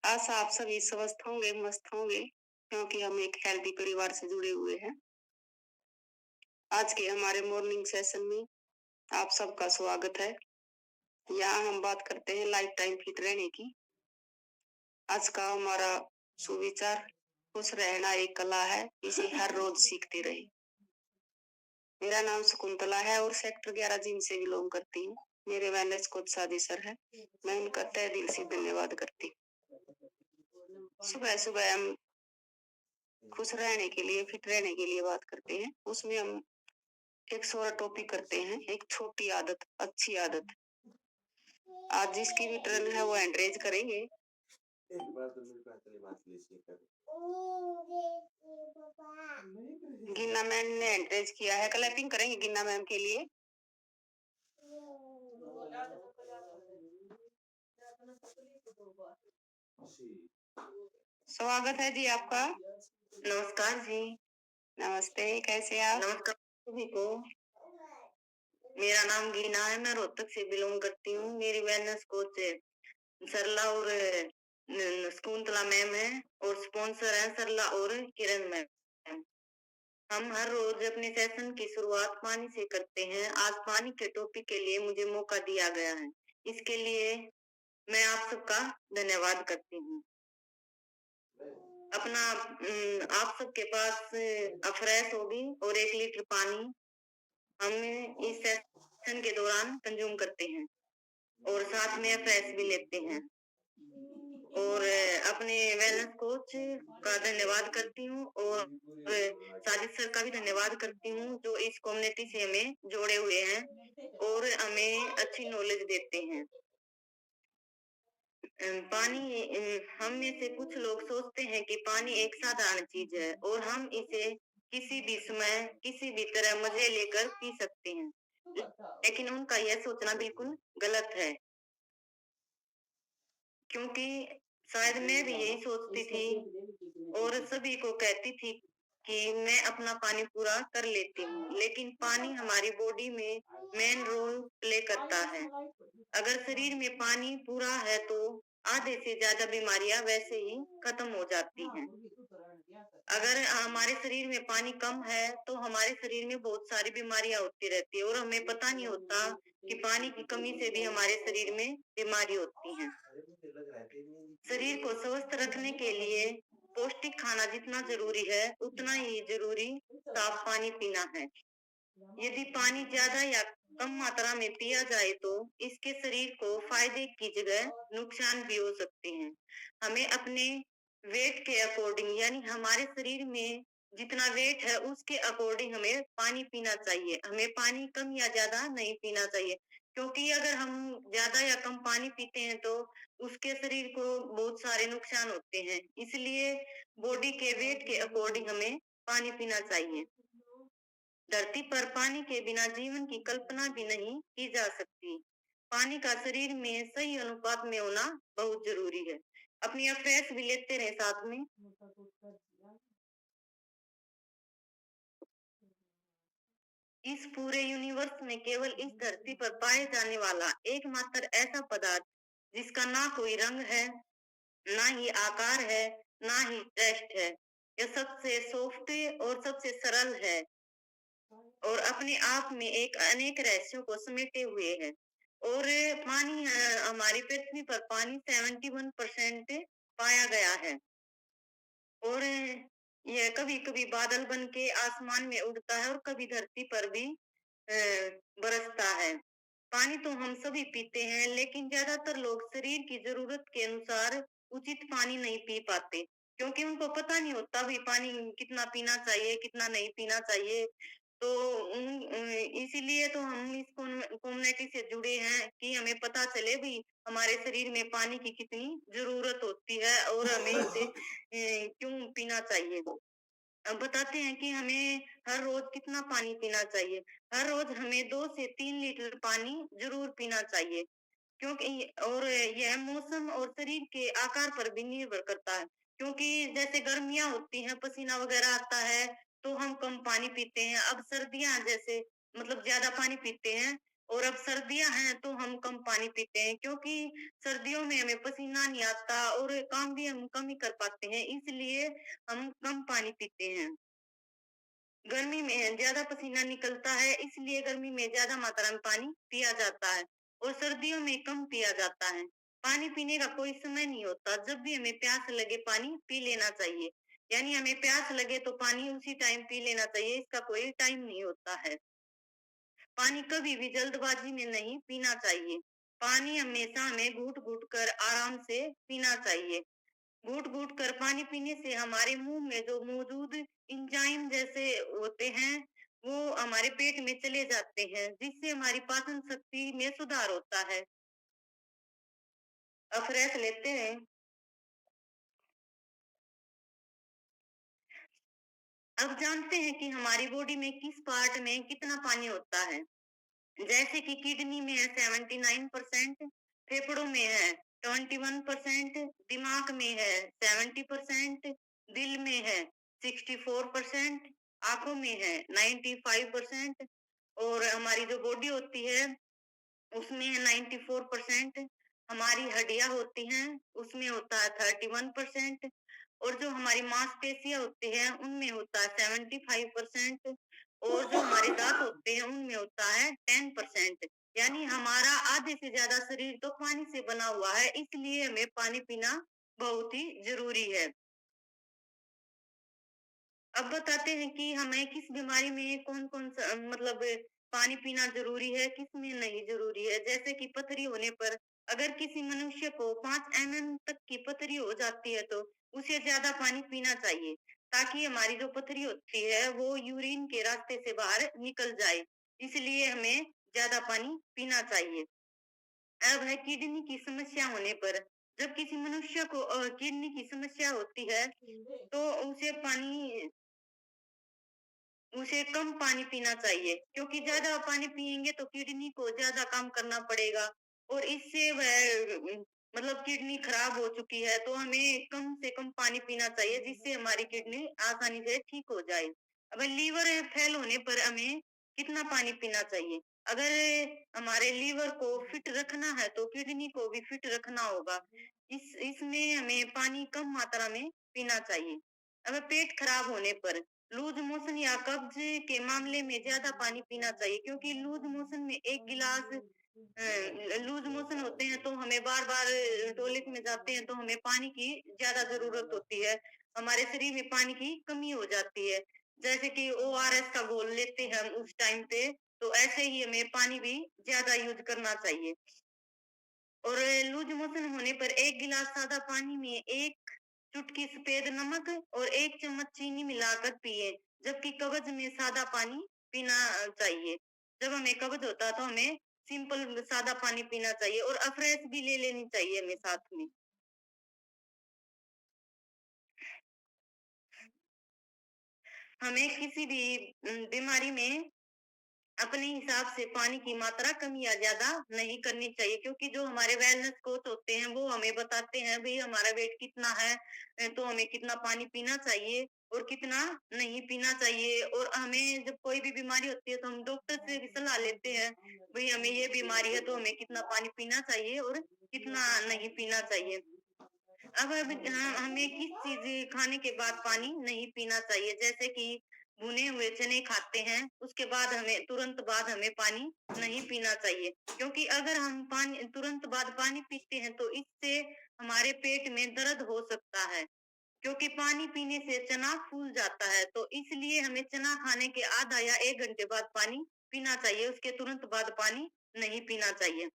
आशा आप सभी स्वस्थ होंगे, मस्त होंगे, क्योंकि हम एक हेल्दी परिवार से जुड़े हुए हैं। आज के हमारे मॉर्निंग सेशन में आप सबका स्वागत है। यहाँ हम बात करते हैं लाइफ टाइम फिट रहने की। आज का हमारा सुविचार, खुश रहना एक कला है, इसे हर रोज सीखते रहे। मेरा नाम शकुंतला है और सेक्टर 11 जिम से बिलोंग करती हूँ। मेरे वेलनेस कोच सादी सर है। मैं उनका तहे दिल से धन्यवाद करती हूँ। सुबह सुबह हम खुश रहने के लिए, फिट रहने के लिए बात करते हैं। उसमें हम एक शॉर्ट टॉपिक करते हैं, एक छोटी आदत, अच्छी आदत। आज जिसकी भी टर्न है वो एंकरेज करेंगे। गिन्ना मैम ने एंकरेज किया है, क्लैपिंग करेंगे गिन्ना मैम के लिए। स्वागत है जी आपका। नमस्कार जी। नमस्ते, कैसे आप? नमस्कार सभी को। मेरा नाम गीना है, मैं रोहतक से बिलोंग करती हूँ। मेरी वेलनेस कोच सरला और शकुंतला मैम है और स्पॉन्सर है सरला और किरण मैम। हम हर रोज अपने सेशन की शुरुआत पानी से करते हैं। आज पानी के टॉपिक के लिए मुझे मौका दिया गया है, इसके लिए मैं आप सबका धन्यवाद करती हूँ। अपना आप सबके पास फ्रेश होगी और 1 लीटर पानी हम इस सेशन के दौरान कंज्यूम करते हैं और साथ में फ्रेश भी लेते हैं। और अपने वेलनेस कोच का धन्यवाद करती हूँ और साजिद सर का भी धन्यवाद करती हूँ, जो इस कम्युनिटी से हमें जोड़े हुए हैं और हमें अच्छी नॉलेज देते हैं। पानी, हम में से कुछ लोग सोचते हैं कि पानी एक साधारण चीज है और हम इसे किसी भी समय किसी भी तरह मजे लेकर पी सकते हैं, लेकिन उनका यह सोचना बिल्कुल गलत है। क्योंकि शायद मैं भी यही सोचती थी और सभी को कहती थी कि मैं अपना पानी पूरा कर लेती हूँ, लेकिन पानी हमारी बॉडी में मेन रोल प्ले करता है। अगर शरीर में पानी पूरा है तो आधे से ज्यादा बीमारियां वैसे ही खत्म हो जाती हैं। अगर हमारे शरीर में पानी कम है तो हमारे शरीर में बहुत सारी बीमारियां होती रहती है और हमें पता नहीं होता कि पानी की कमी से भी हमारे शरीर में बीमारी होती है। शरीर को स्वस्थ रखने के लिए पौष्टिक खाना जितना जरूरी है उतना ही जरूरी साफ पानी पीना है। यदि पानी ज्यादा या कम मात्रा में पिया जाए तो इसके शरीर को फायदे की जगह नुकसान भी हो सकते हैं। हमें अपने वेट के अकॉर्डिंग, यानी हमारे शरीर में जितना वेट है उसके अकॉर्डिंग हमें पानी पीना चाहिए। हमें पानी कम या ज्यादा नहीं पीना चाहिए, क्योंकि अगर हम ज्यादा या कम पानी पीते हैं तो उसके शरीर को बहुत सारे नुकसान होते हैं। इसलिए बॉडी के वेट के अकॉर्डिंग हमें पानी पीना चाहिए। धरती पर पानी के बिना जीवन की कल्पना भी नहीं की जा सकती। पानी का शरीर में सही अनुपात में होना बहुत जरूरी है। अपनी फ्रेश भी लेते रहे साथ में। इस पूरे यूनिवर्स में केवल इस धरती पर पाए जाने वाला एकमात्र ऐसा पदार्थ जिसका ना कोई रंग है, ना ही आकार है, ना ही टेस्ट है, यह सबसे सॉफ्ट और सबसे सरल है और अपने आप में एक अनेक रहस्यों को समेटे हुए है। और पानी, हमारी पृथ्वी पर पानी 71% पाया गया है और यह कभी कभी बादल बन के आसमान में उड़ता है और कभी धरती पर भी बरसता है। पानी तो हम सभी पीते हैं, लेकिन ज्यादातर लोग शरीर की जरूरत के अनुसार उचित पानी नहीं पी पाते, क्योंकि उनको पता नहीं होता भी पानी कितना पीना चाहिए, कितना नहीं पीना चाहिए। तो इसीलिए तो हम इस कम्युनिटी से जुड़े हैं कि हमें पता चले भी हमारे शरीर में पानी की कितनी जरूरत होती है और हमें इसे क्यों पीना चाहिए। अब बताते हैं कि हमें हर रोज कितना पानी पीना चाहिए। हर रोज हमें 2 से 3 लीटर पानी जरूर पीना चाहिए, क्योंकि और यह मौसम और शरीर के आकार पर भी निर्भर करता है। क्योंकि जैसे गर्मियां होती हैं, पसीना वगैरह आता है तो हम कम पानी पीते हैं। अब सर्दियां जैसे मतलब ज्यादा पानी पीते हैं और अब सर्दियाँ हैं तो हम कम पानी पीते हैं क्योंकि सर्दियों में हमें पसीना नहीं आता और काम भी हम कम ही कर पाते हैं, इसलिए हम कम पानी पीते हैं। गर्मी में ज़्यादा पसीना निकलता है, इसलिए गर्मी में ज़्यादा मात्रा में पानी पिया जाता है और सर्दियों में कम पिया जाता है। पानी पीने का कोई समय नहीं होता, जब भी हमें प्यास लगे पानी पी लेना चाहिए। यानी हमें प्यास लगे तो पानी उसी टाइम पी लेना चाहिए, इसका कोई टाइम नहीं होता है। पानी कभी भी जल्दबाजी में नहीं पीना चाहिए। पानी हमेशा हमें घूट-घूट कर आराम से पीना चाहिए। घूट-घूट कर पानी पीने से हमारे मुंह में जो मौजूद एंजाइम जैसे होते हैं, वो हमारे पेट में चले जाते हैं, जिससे हमारी पाचन शक्ति में सुधार होता है। अब फ्रेश लेते हैं। अब जानते हैं कि हमारी बॉडी में किस पार्ट में कितना पानी होता है। जैसे कि किडनी में है 79%, फेफड़ों में है 21%, दिमाग में है 70%, दिल में है 64%, आंखों में है 95% और हमारी जो बॉडी होती है उसमें है 94%, हमारी हड्डियां होती हैं उसमें होता है 31% और जो हमारी मांसपेशियां होती हैं उनमें होता है 75% और जो हमारे दांत होते हैं उनमें होता है 10%। यानी हमारा आधे से ज्यादा शरीर तो पानी से बना हुआ है, इसलिए हमें पानी पीना बहुत ही जरूरी है। अब बताते हैं कि हमें किस बीमारी में कौन-कौन सा मतलब पानी पीना ज़रूरी है, किस में नहीं ज़रूरी है। जैसे कि पथरी होने पर अगर किसी मनुष्य को 5 एमएम तक की पथरी हो जाती है तो उसे ज़्यादा पानी पीना चाहिए, ताकि हमारी जो पथरी होती है वो यूरिन के रास्ते से बाहर निकल जाए। इसलिए हमें ज़्यादा पानी पीना चाहिए। अब है किडनी की समस्या होने पर, जब किसी मनुष्य को किडनी की समस्या होती है, तो उसे कम पानी पीना चाहिए क्योंकि ज्यादा पानी पिएंगे तो किडनी को ज्यादा काम करना पड़ेगा और इससे वह मतलब किडनी खराब हो चुकी है तो हमें कम से कम पानी पीना चाहिए जिससे हमारी किडनी आसानी से ठीक हो जाए। अब लीवर फेल होने पर हमें कितना पानी पीना चाहिए? अगर हमारे लीवर को फिट रखना है तो किडनी को भी फिट रखना होगा। इसमें हमें पानी कम मात्रा में पीना चाहिए। अब पेट खराब होने पर लूज मोशन या कब्ज के मामले में ज्यादा पानी पीना चाहिए क्योंकि लूज मोशन में एक गिलास लूज मोशन होते हैं तो हमें बार बार टॉयलेट में जाते हैं तो हमें पानी की ज्यादा जरूरत होती है। हमारे शरीर में पानी की कमी हो जाती है। जैसे कि ओआरएस का घोल लेते हैं हम उस टाइम पे, तो ऐसे ही हमें पानी भी ज्यादा यूज करना चाहिए। और लूज मोशन होने पर एक गिलास सादा पानी में एक चुटकी सफेद नमक और एक चम्मच चीनी मिलाकर पिए, जबकि कब्ज में सादा पानी पीना चाहिए। जब हमें कब्ज होता है तो हमें सिंपल सादा पानी पीना चाहिए और अफरेश भी ले लेनी चाहिए हमें साथ में। हमें किसी भी बीमारी में अपने हिसाब से पानी की मात्रा कम या ज्यादा नहीं करनी चाहिए क्योंकि जो हमारे वेलनेस कोच होते हैं वो हमें बताते हैं भाई हमारा वेट कितना है, तो हमें कितना पानी पीना चाहिए और कितना नहीं पीना चाहिए। और हमें जब कोई भी बीमारी होती है तो हम डॉक्टर से भी सलाह लेते हैं भाई हमें ये बीमारी है तो हमें कितना पानी पीना चाहिए और कितना नहीं पीना चाहिए। अब हमें किस चीज खाने के बाद पानी नहीं पीना चाहिए? जैसे कि भुने हुए चने खाते हैं उसके बाद हमें तुरंत बाद हमें पानी नहीं पीना चाहिए क्योंकि अगर हम पानी तुरंत बाद पानी पीते हैं तो इससे हमारे पेट में दर्द हो सकता है क्योंकि पानी पीने से चना फूल जाता है, तो इसलिए हमें चना खाने के आधा या 1 घंटे बाद पानी पीना चाहिए, उसके तुरंत बाद पानी नहीं पीना चाहिए।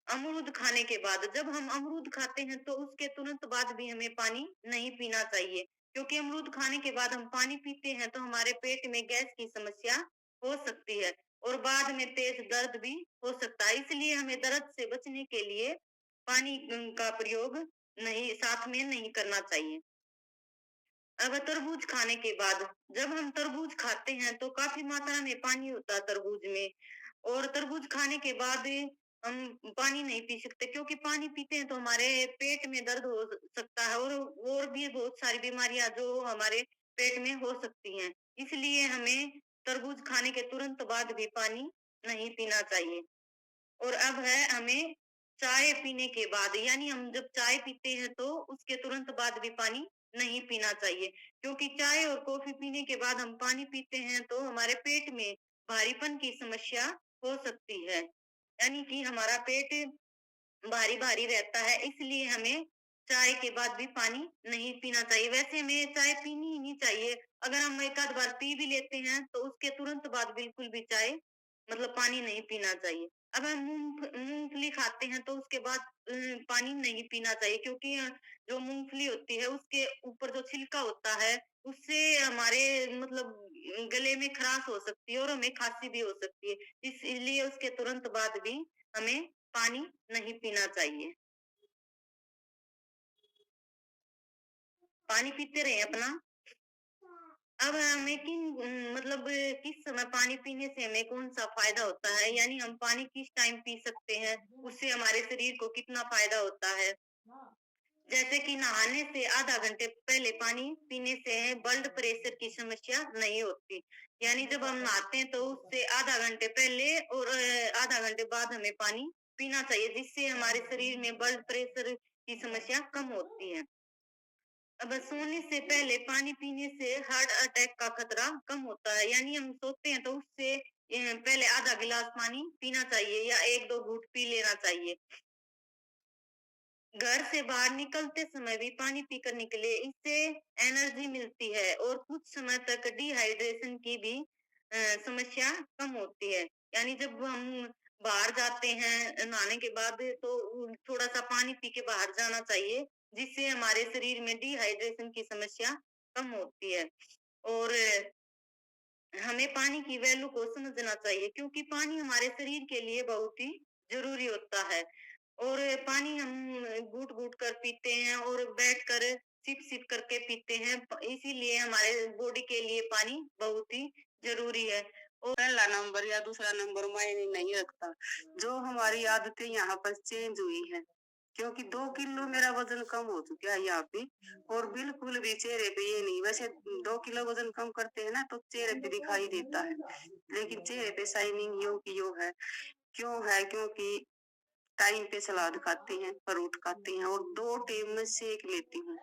अमरूद खाने के बाद जब हम अमरूद खाते हैं तो उसके तुरंत बाद भी हमें पानी नहीं पीना चाहिए क्योंकि अमरूद खाने के बाद हम पानी पीते हैं तो हमारे पेट में गैस की समस्या हो सकती है और बाद में तेज दर्द भी हो सकता है। इसलिए हमें दर्द से बचने के लिए पानी का प्रयोग नहीं साथ में नहीं करना चाहिए। अब तरबूज खाने के बाद जब हम तरबूज खाते हैं तो काफी मात्रा में पानी होता है तरबूज में और तरबूज खाने के बाद हम पानी नहीं पी सकते क्योंकि पानी पीते हैं तो हमारे पेट में दर्द हो सकता है और भी बहुत सारी बीमारियां जो हमारे पेट में हो सकती हैं। इसलिए हमें तरबूज खाने के तुरंत बाद भी पानी नहीं पीना चाहिए। और अब है हमें चाय पीने के बाद, यानी हम जब चाय पीते हैं तो उसके तुरंत बाद भी पानी नहीं पीना चाहिए, क्योंकि चाय और कॉफी पीने के बाद हम पानी पीते हैं तो हमारे पेट में भारीपन की समस्या हो सकती है, यानी कि हमारा पेट भारी भारी रहता है, इसलिए हमें चाय के बाद भी पानी नहीं पीना चाहिए। वैसे हमें चाय पीनी ही नहीं चाहिए, अगर हम एक आध बार पी भी लेते हैं तो उसके तुरंत बाद बिल्कुल भी चाय मतलब पानी नहीं पीना चाहिए। अब हम मूंगफली खाते हैं तो उसके बाद पानी नहीं पीना चाहिए, क्योंकि जो मूंगफली होती है उसके ऊपर जो छिलका होता है उससे हमारे मतलब गले में खराश हो सकती है और हमें खांसी भी हो सकती है, इसलिए उसके तुरंत बाद भी हमें पानी नहीं पीना चाहिए। पानी पीते रहे अपना। अब हमें मतलब किस समय पानी पीने से हमें कौन सा फायदा होता है, यानी हम पानी किस टाइम पी सकते हैं, उससे हमारे शरीर को कितना फायदा होता है। जैसे कि नहाने से आधा घंटे पहले पानी पीने से ब्लड प्रेशर की समस्या नहीं होती, यानी जब हम नहाते हैं तो उससे आधा घंटे पहले और आधा घंटे बाद हमें पानी पीना चाहिए, जिससे हमारे शरीर में ब्लड प्रेशर की समस्या कम होती है। अब सोने से पहले पानी पीने से हार्ट अटैक का खतरा कम होता है, यानी हम सोते हैं तो उससे पहले आधा गिलास पानी पीना चाहिए या एक दो घूंट पी लेना चाहिए। घर से बाहर निकलते समय भी पानी पीकर निकले, इससे एनर्जी मिलती है और कुछ समय तक डिहाइड्रेशन की भी समस्या कम होती है, यानी जब हम बाहर जाते हैं नहाने के बाद तो थोड़ा सा पानी पी के बाहर जाना चाहिए, जिससे हमारे शरीर में डिहाइड्रेशन की समस्या कम होती है। और हमें पानी की वैल्यू को समझना चाहिए, क्योंकि पानी हमारे शरीर के लिए बहुत ही जरूरी होता है। और पानी हम घूट घूट कर पीते हैं और बैठकर सिप सिप करके पीते हैं, इसीलिए हमारे बॉडी के लिए पानी बहुत ही जरूरी है। और पहला नंबर या दूसरा नंबर मायने नहीं रखता, जो हमारी आदतें यहाँ पर चेंज हुई है, क्योंकि 2 किलो मेरा वजन कम हो चुका है यहाँ पे, और बिल्कुल भी चेहरे पे ये नहीं, वैसे 2 किलो वजन कम करते हैं ना तो चेहरे पे दिखाई देता है, लेकिन चेहरे पे शाइनिंग यो की यो है। क्यों है? क्योंकि टाइम पे सलाद खाते हैं, फ्रूट खाते हैं और 2 टाइम में सेक लेती हूँ।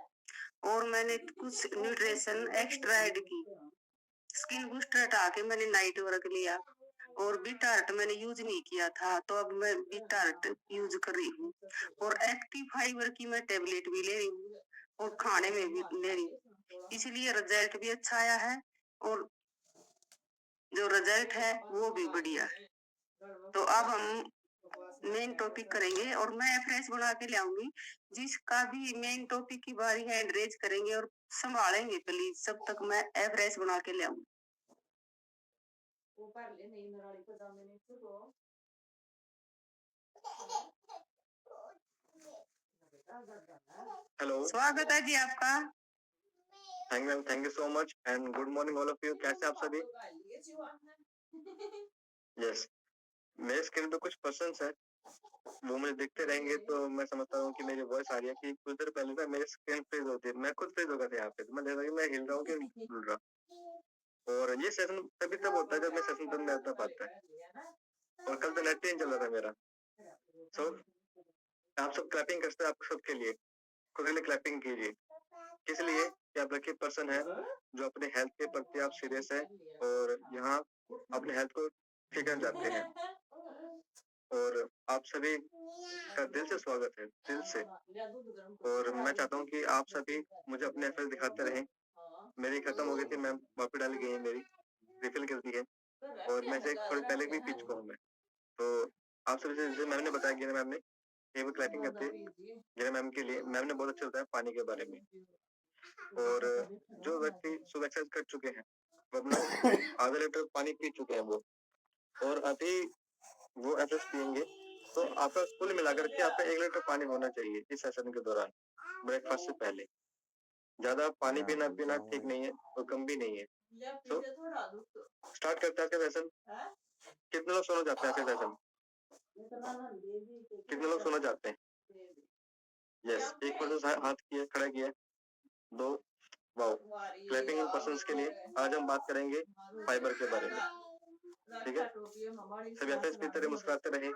और मैंने कुछ न्यूट्रिशन एक्स्ट्रा ऐड की, स्किन बूस्टर हटा के मैंने नाइट वर्क लिया, और बीटार्ट मैंने यूज नहीं किया था तो अब मैं बीटार्ट यूज कर रही हूँ, और एक्टिव फाइबर की मैं टेबलेट भी ले रही हूँ और खाने में भी ले रही हूँ, इसलिए रिजल्ट भी अच्छा आया है और जो रिजल्ट है वो भी बढ़िया है। तो अब हम मेन टॉपिक करेंगे और मैं फ्रेश बना के लाऊंगी, जिसका भी मेन टॉपिक की बारी है एड्रेस करेंगे और संभालेंगे प्लीज, सब तक मैं फ्रेश बना के लाऊंगी। हेलो, स्वागत है जी आपका। Thank you so much and good morning all of you. कैसे आप सभी? यस, मेरे स्क्रीन पे कुछ पर्सन्स है, वो मुझे दिखते रहेंगे तो मैं समझता हूँ कि मेरी वॉइस आ रही है, कि कुछ देर पहले ना मेरी स्क्रीन फ्रीज होती है, मैं खुद फ्रीज हो गया था यहाँ पे, तो मैं देख रहा हूँ कि मैं हिल रहा हूँ कि नहीं हिल रहा। और ये सेशन तभी तब होता है जब मैं सेशन बंद नहीं होता पाता है, और कल तो नेट नहीं चल रहा था मेरा। सो आप सब क्लैपिंग करते हैं, आप सबके लिए खुद के लिए क्लैपिंग कीजिए, किस लिए कि आप लकी पर्सन है जो अपने हेल्थ के प्रति आप सीरियस है और यहाँ अपने हेल्थ को ठीक करना चाहते हैं, और आप सभी का दिल से स्वागत है, दिल से। और मैं चाहता हूँ कि आप सभी मुझे अपने एफर्ट दिखाते रहें। मेरी खत्म हो गई थी, मैम वापस डाली गई है, मेरी रिफिल कर दी है, और मैं से थोड़ी पहले भी पी चुका हूँ मैं। तो आप सभी से मैम ने बताया, गिरा मैम ने, ये वो क्लैपिंग करते हैं गिरा मैम के लिए। मैम ने बहुत अच्छा बताया पानी के बारे में। और जो व्यक्ति सुबह एक्सरसाइज कर चुके हैं वो अपना आधा लीटर पानी पी चुके हैं वो, और अभी वो एक्सरसाइज पियेंगे तो आपका कुल मिलाकर के आपका 1 लीटर पानी होना चाहिए इस सेशन के दौरान, ब्रेकफास्ट से पहले। ज्यादा पानी पीना ठीक नहीं है और कम भी नहीं है। तो स्टार्ट करते हैं आपका सेशन। कितने लोग सोना चाहते हैं आपके सेशन? कितने लोग सोना चाहते हैं? यस, एक पर्सन हाथ किया, खड़ा किया। 2, वाओ। क्लैपिंग पर्सन्स के लिए आज हम बात करेंगे फाइबर के बारे में। ठीक है, सभी अपने इस तरह मुस्कुराते रहे।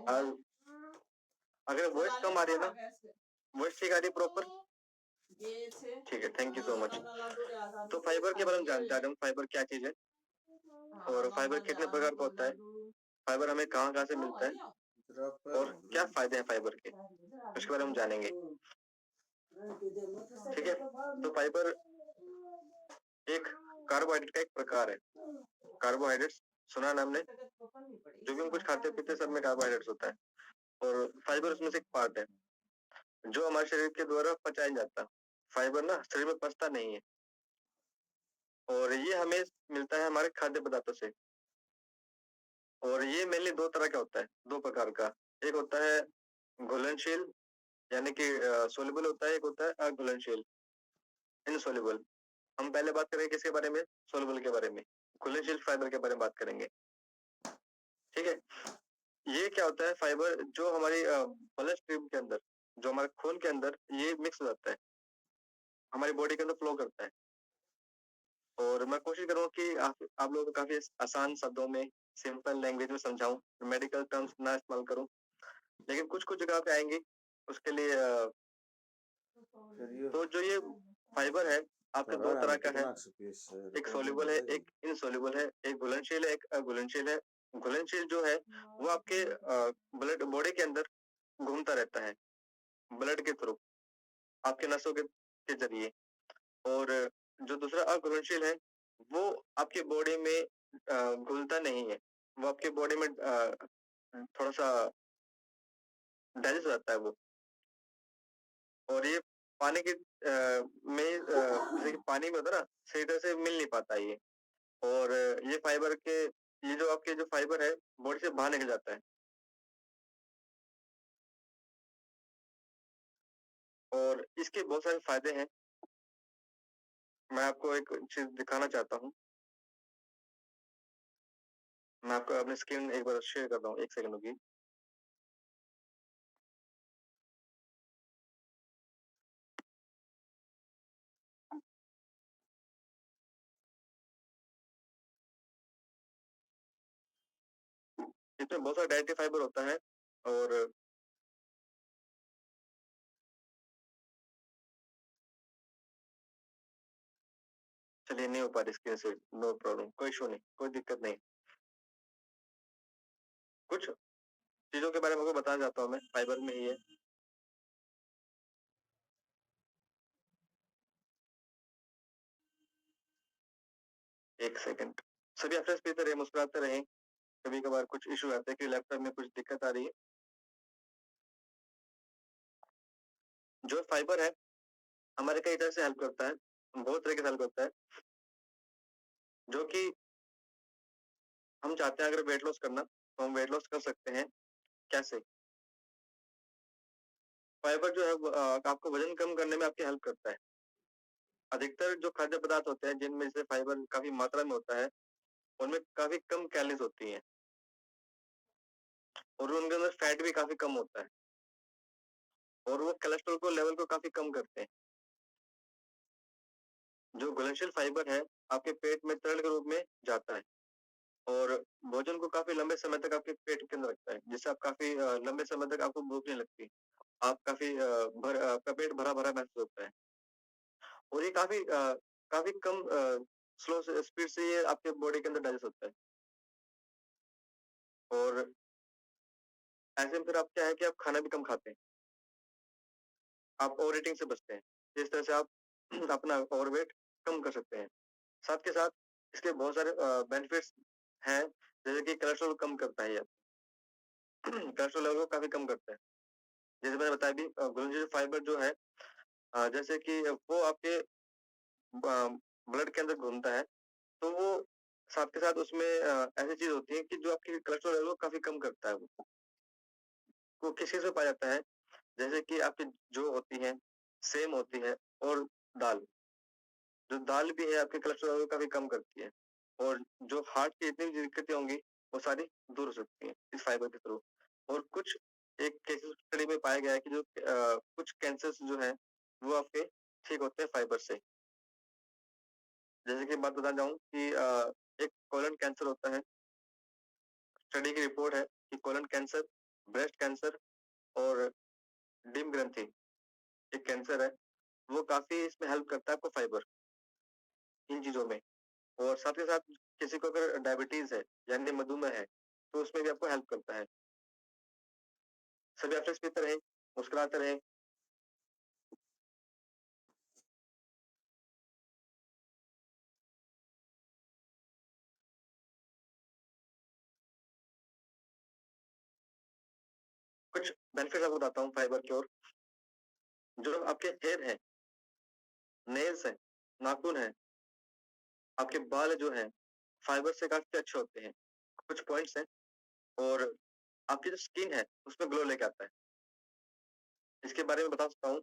और अगर वॉइस कम आ रही है ना, वॉइस ठीक आ रही है प्रॉपर? ठीक है, थैंक यू सो मच। तो फाइबर के बारे में जानते हैं हम, फाइबर क्या चीज है और फाइबर कितने प्रकार का होता है, फाइबर हमें कहाँ कहाँ से मिलता है और क्या फायदे हैं फाइबर के, उसके बारे में हम जानेंगे। ठीक है, तो फाइबर एक कार्बोहाइड्रेट का एक प्रकार है। कार्बोहाइड्रेट्स सुना ना हमने, जो भी हम कुछ खाते पीते सब में कार्बोहाइड्रेट्स होता है और फाइबर उसमें से एक पार्ट है जो हमारे शरीर के द्वारा पचाया जाता है। फाइबर ना शरीर में पचता नहीं है और ये हमें मिलता है हमारे खाद्य पदार्थों से। और ये मेनली दो तरह का होता है, दो प्रकार का। एक होता है घुलनशील यानी कि सोल्युबल होता है, एक होता है अघुलनशील इनसोल्युबल। हम पहले बात करेंगे किसके बारे में, सोल्युबल के बारे में, घुलनशील फाइबर के बारे में बात करेंगे। ठीक है, ये क्या होता है, फाइबर जो हमारी ब्लड स्ट्रीम के अंदर, जो हमारे खून के अंदर ये मिक्स हो जाता है, हमारी बॉडी के अंदर फ्लो करता है। और मैं कोशिश करूंगा कि आप लोगों को काफी आसान शब्दों में, सिंपल लैंग्वेज में समझाऊं, मेडिकल टर्म्स ना इस्तेमाल करूं, लेकिन कुछ कुछ जगह पे आएंगे उसके लिए। तो जो ये फाइबर है आपके दो तरह का है, एक सोल्यूबल है एक इनसोल्यूबल है, एक घुलनशील है एक अघुलनशील है। घुलनशील जो है वो आपके ब्लड बॉडी के अंदर घूमता रहता है ब्लड के थ्रू, आपके नसों के जरिए। और जो दूसरा अघुलनशील है वो आपके बॉडी में घुलता नहीं है, वो आपके बॉडी में थोड़ा सा डाइजेस्ट हो जाता है वो। और ये पानी के जैसे कि पानी में होता है ना, सही तरह से मिल नहीं पाता ये। और ये फाइबर के, ये जो आपके जो फाइबर है बॉडी से बाहर निकल जाता है। और इसके बहुत सारे फायदे हैं, मैं आपको एक चीज दिखाना चाहता हूँ। मैं आपको अपनी स्क्रीन एक बार शेयर करता हूँ, एक सेकंड होगी। इसमें बहुत सारा डाइटरी फाइबर होता है और चलिए नहीं हो पा रही स्क्रीन से, नो प्रॉब्लम, कोई इशू नहीं, कोई दिक्कत नहीं। कुछ चीजों के बारे में आपको बताना चाहता हूँ मैं, फाइबर में ही है। एक सेकंड, सभी अपने स्पीकर रहे, मुस्कुराते रहे। कभी कभार कुछ इशू आते हैं कि लैपटॉप में कुछ दिक्कत आ रही है। जो फाइबर है हमारे कई तरह से हेल्प करता है, बहुत तरह से हेल्प करता है। जो कि हम चाहते हैं अगर वेट लॉस करना तो हम वेट लॉस कर सकते हैं। कैसे? फाइबर जो है आपको वजन कम करने में आपकी हेल्प करता है। अधिकतर जो खाद्य पदार्थ होते हैं जिनमें से फाइबर काफी मात्रा में होता है उनमें काफी कम कैलोरीज होती हैं और उनके अंदर फैट भी काफी कम होता है और वो कोलेस्ट्रॉल को लेवल को काफी कम करते हैं। जो घुलनशील फाइबर है आपके पेट में तरल के रूप में जाता है और भोजन को काफी लंबे समय तक आपके पेट के अंदर रखता है, जिससे आप काफी लंबे समय तक आपको भूख नहीं लगती, आप काफी आपका पेट भरा भरा महसूस होता है। और ये काफी कम स्लो स्पीड से ये आपके बॉडी के अंदर डाइजेस्ट होता है। और ऐसे में फिर आप क्या है कि आप खाना भी कम खाते हैं, आप ओवर ईटिंग से बचते हैं। इस तरह से आप अपना ओवरवेट कम कर सकते हैं। साथ के साथ इसके बहुत सारे बेनिफिट्स हैं, जैसे कि कोलेस्ट्रॉल कम करता है, कोलेस्ट्रॉल लेवल को काफी कम करता है। जैसे मैंने बताया भी घुलनशील फाइबर जो है जैसे कि वो आपके ब्लड के अंदर घूमता है, तो वो साथ के साथ उसमें ऐसी चीज होती है कि जो आपकी कोलेस्ट्रॉल लेवल को काफी कम करता है। वो किस चीज में पाया जाता है, जैसे कि आपकी जो होती है सेम होती है, और दाल, जो दाल भी है आपके कोलेस्ट्रॉल लेवल को काफी कम करती है। और जो हार्ट की जितनी भी दिक्कतें होंगी वो सारी दूर हो सकती हैं इस फाइबर के थ्रू। और कुछ एक केसेस स्टडी में पाया गया है कि जो कुछ कैंसर्स जो है वो आपके ठीक होते हैं फाइबर से। जैसे कि बात बताना चाहूँ कि एक कोलन कैंसर होता है। स्टडी की रिपोर्ट है कि कोलन कैंसर, ब्रेस्ट कैंसर और डिम ग्रंथि एक कैंसर है, वो काफ़ी इसमें हेल्प करता है आपको फाइबर, इन चीज़ों में। और साथ के साथ किसी को अगर डायबिटीज़ है, यानी मधुमेह है, तो उसमें भी आपको हेल्प करता है। सभी आप पीते रहें, मुस्कुराते रहें। कुछ बेनिफिट्स आपको बताता हूँ फाइबर के और जो आपके हेयर हैं, नेल्स हैं, नाखून हैं, आपके बाल जो हैं, फाइबर से काफ़ी अच्छे होते हैं। कुछ पॉइंट्स हैं और आपकी जो स्किन है, उसमें ग्लो लेके आता है। इसके बारे में बता सकता हूँ।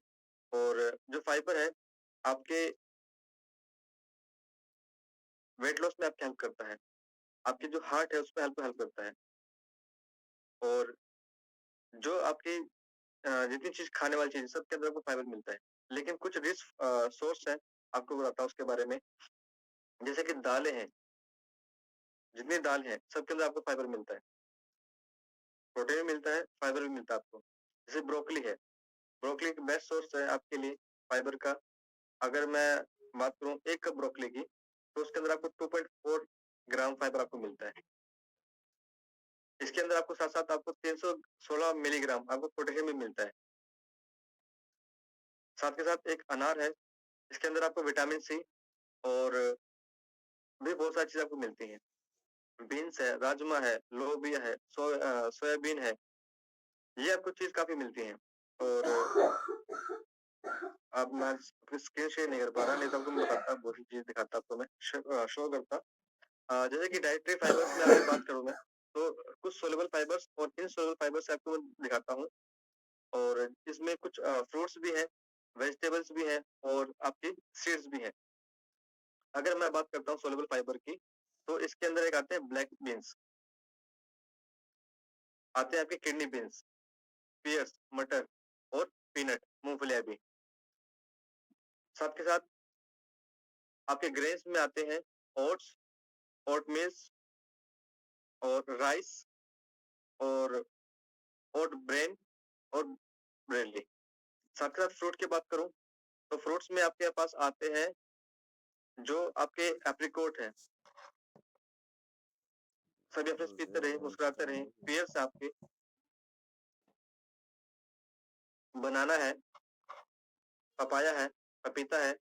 और जो फाइबर है, आपके वेट लॉस में आपकी हेल्प करता है। आपकी जो हार्ट है, उसमें हेल्प हेल्प करता है। और जो आपकी जितनी चीज़ खाने वाली चीज़ सबके अंदर आपको फाइबर मिलता है। लेकिन कुछ रिच सोर्स है, आपको बताता हूँ उसके बारे में। जैसे कि दालें हैं, जितनी दाल है, सबके अंदर आपको फाइबर मिलता है। प्रोटीन भी मिलता है, फाइबर भी मिलता है आपको। जैसे ब्रोकली है, ब्रोकली एक बेस्ट सोर्स है आपके लिए फाइबर का। अगर मैं बात करूँ 1 कप ब्रोकली की, तो उसके अंदर आपको 2.4 ग्राम फाइबर आपको मिलता है। इसके अंदर आपको साथ-साथ आपको 316 मिलीग्राम आपको पोटेशियम भी मिलता है। साथ के साथ एक अनार है, इसके अंदर आपको विटामिन सी और भी बहुत सारी चीज़ें आपको मिलती हैं। बीन्स है, राजमा है, लोबिया है, सोयाबीन है, ये आपको चीज़ काफ़ी मिलती हैं। और अब मैं अपनी स्क्रीन शेयर नहीं कर पा रहा, नहीं तो आपको मैं बताता, बहुत सी चीज़ दिखाता आपको मैं, शो करता। जैसे कि डाइटरी फाइबर्स में अगर बात करूँ मैं, तो कुछ सोलुबल फाइबर्स और इनसोलुबल फाइबर्स आपको मैं दिखाता हूँ। और इसमें कुछ फ्रूट्स भी हैं, वेजिटेबल्स भी हैं और आपकी सीड्स भी हैं। अगर मैं बात करता हूँ सोलुबल फाइबर की, तो इसके अंदर एक आते हैं ब्लैक बीन्स, आते हैं आपके किडनी बीन्स, पियर्स, मटर और पीनट, मूँगफलियाँ भी। साथ के साथ आपके ग्रेन्स में आते हैं ओट्स, ओटमील्स और राइस और ओट ब्रेन और ब्रेनली। साथ के साथ फ्रूट की बात करूँ, तो फ्रूट्स में आपके पास आते हैं जो आपके एप्रिकॉट हैं। सभी अपने पीते रहें, मुस्कुराते रहें। पियर्स है आपके, बनाना है, पपाया है, पपीता है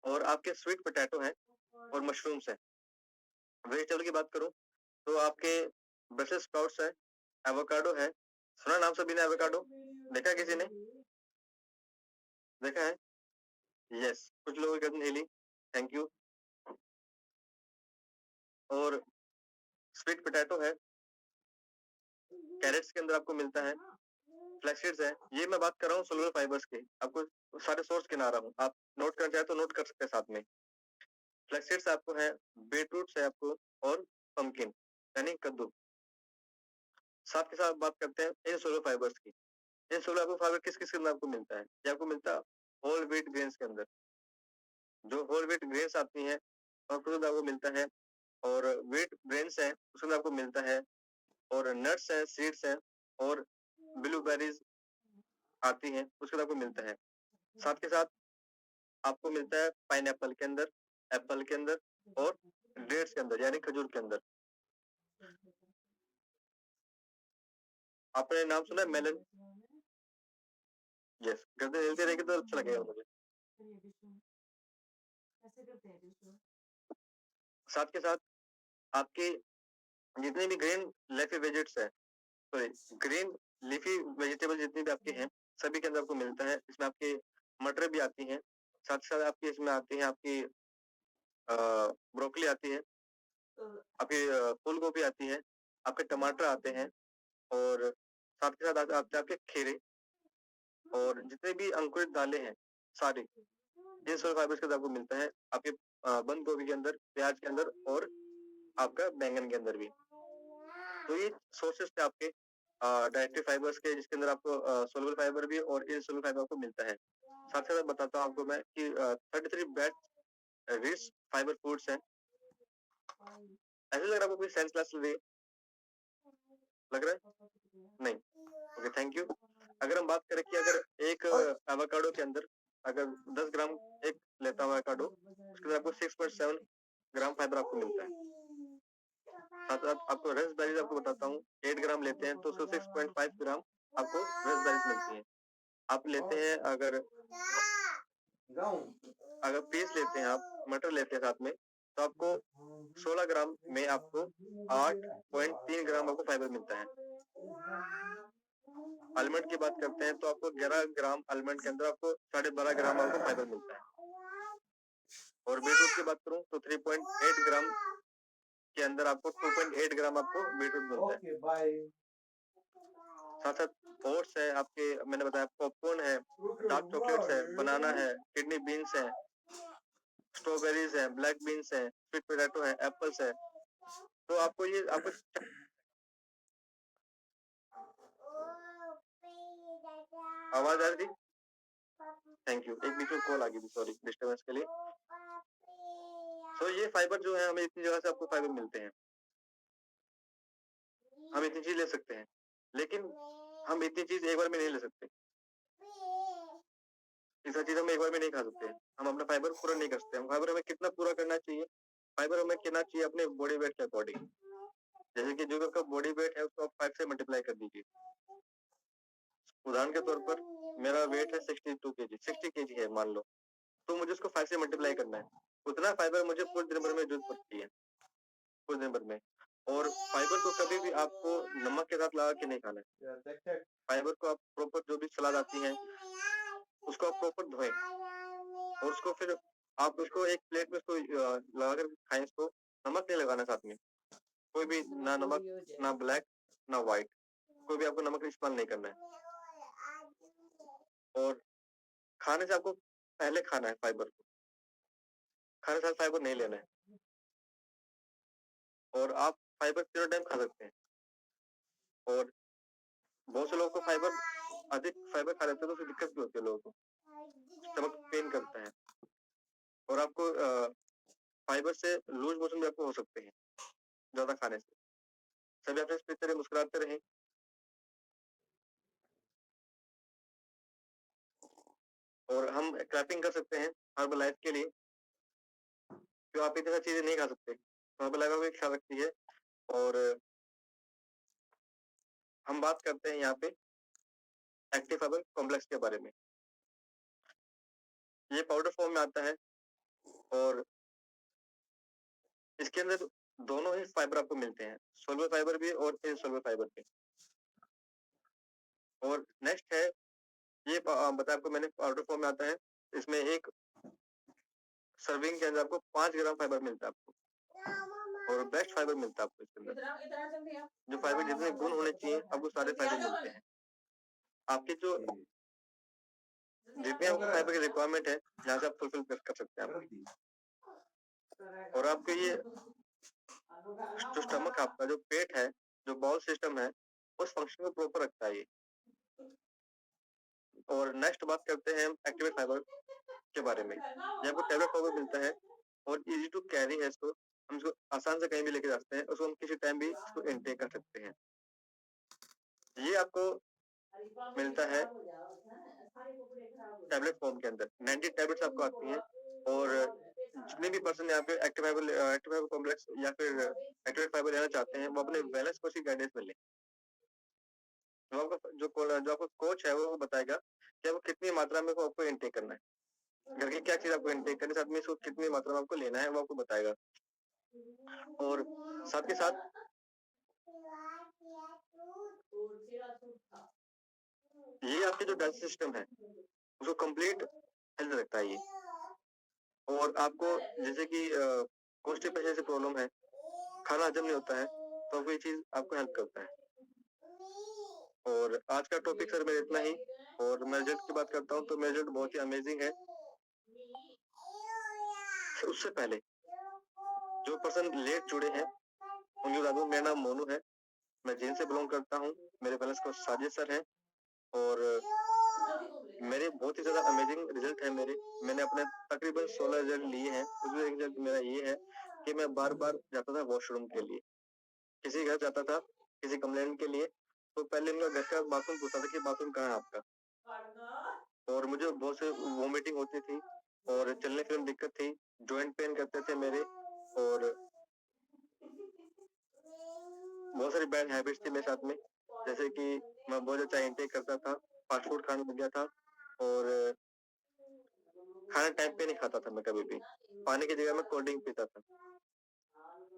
और आपके स्वीट पोटैटो हैं और मशरूम्स हैं। वेजिटेबल की बात करूँ, तो आपके ब्रसेल्स स्प्राउट्स है, एवोकाडो है। सुना नाम सभी ने एवोकाडो? देखा है किसी ने? देखा है? यस, कुछ लोगों की गर्दन हिली, थैंक यू। और स्वीट पोटैटो है, कैरेट्स के अंदर आपको मिलता है, फ्लैक्स सीड्स है। ये मैं बात कर रहा हूँ सोलुबल फाइबर्स की, आपको सारे सोर्स गिना रहा हूँ, आप नोट करना चाहे तो नोट कर सकते हैं साथ में। फ्लैक्स सीड्स आपको है, बीटरूट्स है आपको और पम्पकिन यानी कद्दू। साथ के साथ बात करते हैं इनसोलुबल फाइबर्स की। इनसोलुबल फाइबर किस-किस के अंदर आपको मिलता है? ये आपको मिलता है होल व्हीट ग्रेन्स के अंदर। जो होल व्हीट ग्रेन्स आती हैं और उसके अंदर आपको मिलता है। और व्हीट ग्रेन्स हैं, उसके अंदर आपको मिलता है। और नट्स हैं, सीड्स हैं और ब्लूबेरीज आती हैं, उसके अंदर आपको मिलता है। साथ के साथ आपको मिलता है पाइनएप्पल के अंदर, एप्पल के अंदर और डेट्स के अंदर यानी खजूर के अंदर। आपने नाम सुना है मेलन? यस, गर्दन हिलती रहेगी तो अच्छा लगेगा मुझे। साथ के साथ आपके जितने भी ग्रीन लीफी वेजिट्स है, सॉरी, ग्रीन लीफी वेजिटेबल जितनी भी आपकी हैं, सभी के अंदर आपको मिलता है। इसमें आपकी मटर भी आती हैं, साथ ही साथ आपकी इसमें आती है आपकी ब्रोकली आती है, आपकी फूल गोभी आती है, आपके टमाटर आते हैं और साथ के साथ आते हैं आपके खीरे और जितने भी अंकुरित दालें हैं, सारी इन सब फाइबर्स के अंदर आपको मिलता है। आपके बंद गोभी के अंदर, प्याज के अंदर और आपका बैंगन के अंदर भी। तो ये सोर्सेस थे आपके डाइटरी फाइबर्स के, जिसके अंदर आपको सोलुबल फाइबर भी और इनसोलुबल फाइबर आपको मिलता है। साथ ही साथ बताता हूँ आपको मैं कि 33 बैच रिच फाइबर फूड्स हैं। ऐसे लग रहा है आपको कोई साइंस क्लास चल रही है? लग रहा है? नहीं। Okay, thank you. अगर हम बात करें कि अगर एक एवोकाडो के अंदर अगर 10 ग्राम एक लेता हूँ एवोकाडो, उसके अंदर आपको 6.7 ग्राम फाइबर आपको मिलता है। साथ साथ आपको रसबेरीज आपको बताता हूँ, 8 ग्राम लेते हैं तो उसको 6.5 ग्राम आपको रसबेरीज मिलती है। आप लेते हैं अगर पीस लेते हैं, आप मटर लेते हैं साथ में, तो आपको 16 ग्राम में आपको 8.3 ग्राम आपको फाइबर मिलता है। आलमंड की बात करते हैं तो आपको 11 ग्राम आलमंड के अंदर आपको 12.5 ग्राम आपको फाइबर मिलता है। और बीटरूट की बात करूं तो 3.8 ग्राम के अंदर आपको 2.8 ग्राम आपको बीटरूट मिलता है। साथ साथ ओट्स है आपके, मैंने बताया पॉपकॉर्न है, डार्क चॉकलेट्स है, बनाना है, किडनी बीन्स है, स्ट्रॉबेरीज है, ब्लैक बीन्स है, स्वीट पोटैटो है, एप्पल्स है। तो आपको ये आपको आवाज आ रही थी? Thank you. एक बीच में कॉल आ गई थी, सॉरी डिस्टर्बेंस के लिए। तो ये फाइबर जो है हमें इतनी जगह से आपको फाइबर मिलते हैं, हम इतनी चीज ले सकते हैं, लेकिन हम इतनी चीज एक बार में नहीं ले सकते। इतना चीज हम एक बार में नहीं खा सकते। हम अपना फाइबर पूरा नहीं कर सकते। हम फाइबर हमें कितना पूरा करना चाहिए? फाइबर हमें कितना चाहिए अपने बॉडी वेट के अकॉर्डिंग। जैसे कि जो आपका बॉडी वेट है उसको आप 5 से मल्टीप्लाई कर दीजिए। उदाहरण के तौर पर मेरा वेट है 62 kg, 60 kg है मान लो, तो मुझे उसको 5 से मल्टीप्लाई करना है। उतना फाइबर मुझे पूरे दिन भर में जरूरत पड़ती है, पूरे दिन भर में। और फाइबर को कभी भी आपको नमक के साथ लगा के नहीं खाना है। फाइबर को आप प्रॉपर, जो भी सलाद आती है उसको आप प्रॉपर धोएं और उसको फिर आप उसको एक प्लेट में उसको लगा कर खाएं। इसको नमक नहीं लगाना साथ में, कोई भी, ना नमक, ना ब्लैक, ना व्हाइट, कोई भी आपको नमक इस्तेमाल नहीं करना है। और खाने से आपको पहले खाना है फाइबर को, खाने से फाइबर नहीं लेना है। और आप फाइबर तीनों टाइम खा सकते हैं। और बहुत से लोगों को फाइबर, अधिक फाइबर खा लेते हैं तो उससे दिक्कत भी होती है, लोगों को स्टमक पेन करता है। और आपको फाइबर से लूज मोशन भी आपको हो सकते हैं ज्यादा खाने से। सभी आप इस तरह मुस्कुराते रहें। और हम क्लैपिंग कर सकते हैं हर्बल लाइफ के लिए, क्यों आप इतनी चीजें नहीं खा सकते, हर्बल लाइफ आपको खा सकती है। और हम बात करते हैं यहाँ पे एक्टिव फाइबर कॉम्प्लेक्स के बारे में। ये पाउडर फॉर्म में आता है और इसके अंदर दोनों ही फाइबर आपको मिलते हैं, सोलुबल फाइबर भी और इनसोलुबल फाइबर भी। और नेक्स्ट है ये बताया आपको मैंने, पाउडर फॉर्म में आता है। इसमें एक सर्विंग के अंदर आपको 5 ग्राम फाइबर मिलता है आपको, और बेस्ट फाइबर मिलता है आपको इसके अंदर। जो फाइबर जितने गुण होने चाहिए आपको सारे फाइबर मिलते हैं। आपके जो जितने आपको फाइबर की रिक्वायरमेंट है यहाँ से आप फुलफिल कर सकते हैं आप। और आपके ये जो स्टमक, आपका जो पेट है, जो बाउल सिस्टम है, उस फंक्शन को प्रॉपर रखता है ये। और नेक्स्ट बात करते हैं एक्टिवेट फाइबर के बारे में। ये आपको टैबलेट फाइबर मिलता है और इजी टू कैरी है। इसको हम इसको आसान से कहीं भी लेके जा सकते हैं, उसको हम किसी टाइम भी इसको इनटेक कर सकते हैं। ये आपको मिलता है टैबलेट फॉर्म के अंदर, 90 टैबलेट्स आपको आती हैं। और जितने भी पर्सन यहाँ पे एक्टिव फाइबर कॉम्प्लेक्स या फिर एक्टिवेट फाइबर लेना चाहते हैं, वो अपने वेलनेस कोच की गाइडेंस में लें। जो आपका कोच है वो बताएगा कि आपको कितनी मात्रा में आपको इनटेक करना है, घर की क्या चीज आपको इनटेक करनी है, साथ में इसको कितनी मात्रा में आपको लेना है वो आपको बताएगा। और साथ के साथ ये आपके जो डाइजेस्ट सिस्टम है उसको कंप्लीट हेल्थ रखता है ये। और आपको जैसे कि कॉन्स्टिपेशन से प्रॉब्लम है, खाना हजम नहीं होता है, तो वो ये चीज आपको हेल्प करता है। और आज का टॉपिक सर मेरा इतना ही। और मैं रिजल्ट की बात करता हूँ तो मेरा रिजल्ट बहुत ही अमेजिंग है। उससे पहले जो पर्सन लेट जुड़े हैं उनको बता दूं, मेरा नाम मोनू है, मैं जींद से बिलोंग करता हूँ। मेरे बैलेंस को साजिद सर है और मेरे बहुत ही ज्यादा अमेजिंग रिजल्ट है मेरे। मैंने अपने तकरीबन 16 रिजल्ट लिए हैं, उसमें एक रिजल्ट मेरा ये है कि मैं बार-बार जाता था वॉशरूम के लिए। किसी के घर जाता था, किसी कंप्लेंट के लिए, तो पहले उनका घर का बाथरूम पूछता था कि बाथरूम कहाँ है आपका? और मुझे बहुत से वॉमिटिंग होती थी और चलने-फिरने में दिक्कत थी, जॉइंट पेन करते थे मेरे और बहुत सारी बैड हैबिट्स थी मेरे साथ में, जैसे कि मैं बहुत ज़्यादा चाय इंटेक करता था, फास्ट फूड खाने लग गया था और खाना टाइम पे नहीं खाता था मैं कभी भी। पानी की जगह मैं कोल्ड ड्रिंक पीता था।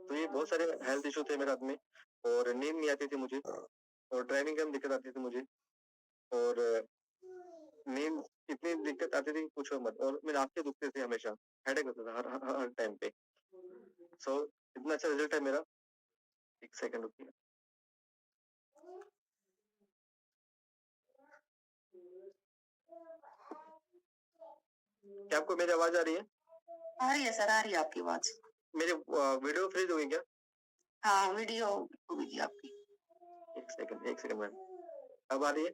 तो ये बहुत सारे हेल्थ इश्यू थे मेरे साथ में और नींद नहीं आती थी मुझे और ड्राइविंग करने में दिक्कत आती थी मुझे और नींद इतनी दिक्कत आती थी कि पूछो मत और मेरे आँखें दुखते थे हमेशा, हेडेक होता था हर टाइम पे। सो इतना अच्छा रिजल्ट है मेरा। 1 सेकंड रुकिए। क्या आपको मेरी आवाज़ आ रही है? आ रही है सर, आ रही है आपकी आवाज। मेरी वीडियो फ्रीज़ हो गई क्या? हाँ, वीडियो होगी आपकी। 1 सेकंड मैम। अब आ रही है?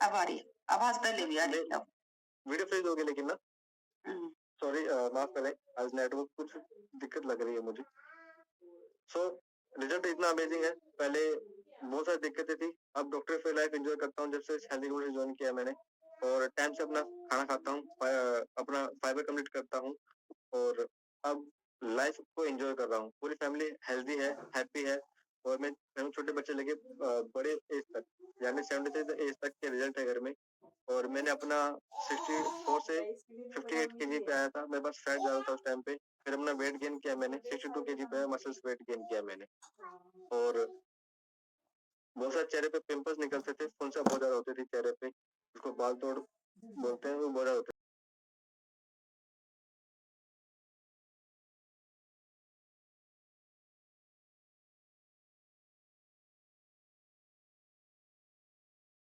अब आ रही है। आवाज पहले भी आ रही थी अब। वीडियो फ्रीज़ हो गई लेकिन ना? हम्म। सॉरी माफ़ करें, आज नेटवर्क कुछ दिक्कत लग रही है मुझे। सो रिजल्ट इतना अमेजिंग है, पहले बहुत सारी दिक्कतें थी, अब डॉक्टर फ्री लाइफ एन्जॉय करता हूँ जब से हेल्थ कॉन्शियस जॉइन किया मैंने और टाइम से अपना खाना खाता हूँ, अपना फाइबर कंप्लीट करता हूँ और अब लाइफ को एन्जॉय कर रहा हूँ। पूरी फैमिली हेल्दी है, हैप्पी है और मैं छोटे बच्चे लेके बड़े एज तक यानी 73 एज तक के रिजल्ट है घर में और मैंने अपना 64 से 58 केजी पे आया था, मेरे पास फैट ज़्यादा था उस टाइम पे, फिर अपना वेट गेन किया मैंने, 62 केजी पे आया, मसल्स वेट गेन किया मैंने और बहुत सारे चेहरे पे पिंपल्स निकलते थे, फुंसा बहुत ज़्यादा होती थी चेहरे पे, जिसको बाल तोड़ बोलते हैं,